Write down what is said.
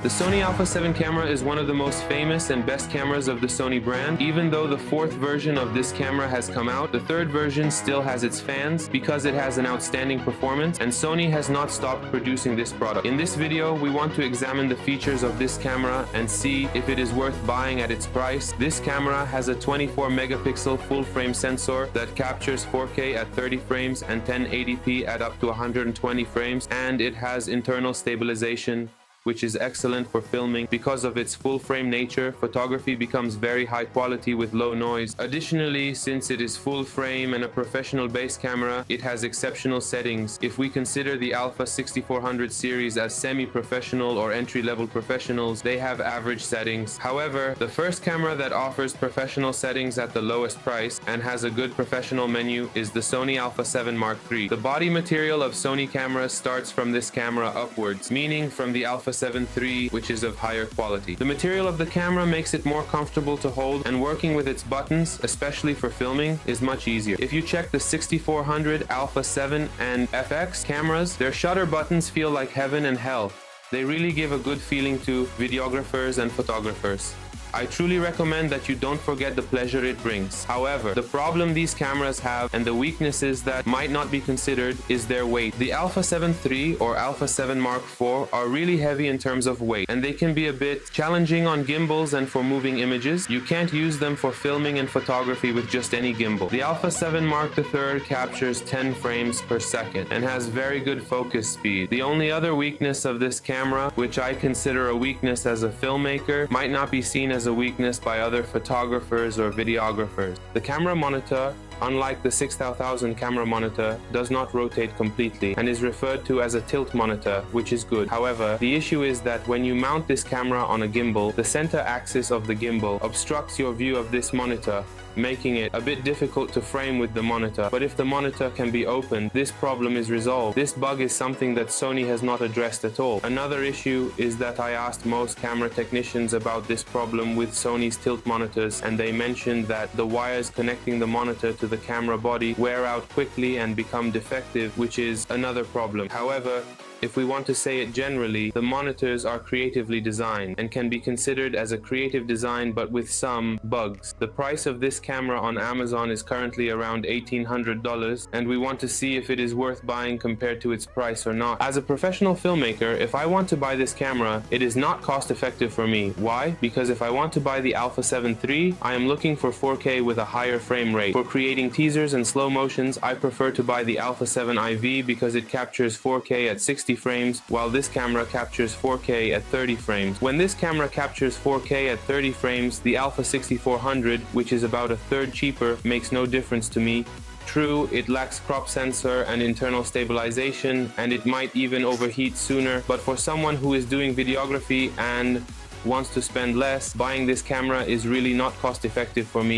The Sony A7 camera is one of the most famous and best cameras of the Sony brand. Even though the fourth version of this camera has come out, the third version still has its fans because it has an outstanding performance, and Sony has not stopped producing this product. In this video, we want to examine the features of this camera and see if it is worth buying at its price. This camera has a 24 megapixel full frame sensor that captures 4K at 30 frames and 1080p at up to 120 frames, and it has internal stabilization, which is excellent for filming. Because of its full frame nature, photography becomes very high quality with low noise. Additionally, since it is full frame and a professional base camera, it has exceptional settings. If we consider the Alpha 6400 series as semi-professional or entry-level professionals, they have average settings. However, the first camera that offers professional settings at the lowest price and has a good professional menu is the Sony A7 III. The body material of Sony cameras starts from this camera upwards, meaning from the A7 III, which is of higher quality. The material of the camera makes it more comfortable to hold, and working with its buttons, especially for filming, is much easier. If you check the 6400, Alpha 7 and FX cameras, their shutter buttons feel like heaven and hell. They really give a good feeling to videographers and photographers. I truly recommend that you don't forget the pleasure it brings. However, the problem these cameras have and the weaknesses that might not be considered is their weight. The A7 III or A7 Mark IV are really heavy in terms of weight, and they can be a bit challenging on gimbals and for moving images. You can't use them for filming and photography with just any gimbal. The A7 Mark III captures 10 frames per second and has very good focus speed. The only other weakness of this camera, which I consider a weakness as a filmmaker, might not be seen as a weakness by other photographers or videographers. The camera monitor, unlike the 6000 camera monitor, does not rotate completely and is referred to as a tilt monitor, which is good. However, the issue is that when you mount this camera on a gimbal, the center axis of the gimbal obstructs your view of this monitor, making it a bit difficult to frame with the monitor. But if the monitor can be opened, this problem is resolved. This bug is something that Sony has not addressed at all. Another issue is that I asked most camera technicians about this problem with Sony's tilt monitors, and they mentioned that the wires connecting the monitor to the camera body wear out quickly and become defective, which is another problem. However, if we want to say it generally, the monitors are creatively designed and can be considered as a creative design but with some bugs. The price of this camera on Amazon is currently around $1,800, and we want to see if it is worth buying compared to its price or not. As a professional filmmaker, if I want to buy this camera, it is not cost effective for me. Why? Because if I want to buy the A7 III, I am looking for 4K with a higher frame rate. For creating teasers and slow motions, I prefer to buy the A7 IV because it captures 4K at 60 frames, while this camera captures 4K at 30 frames. When this camera captures 4K at 30 frames, the Alpha 6400, which is about a third cheaper, makes no difference to me. True, it lacks crop sensor and internal stabilization, and it might even overheat sooner, but for someone who is doing videography and wants to spend less, buying this camera is really not cost effective for me.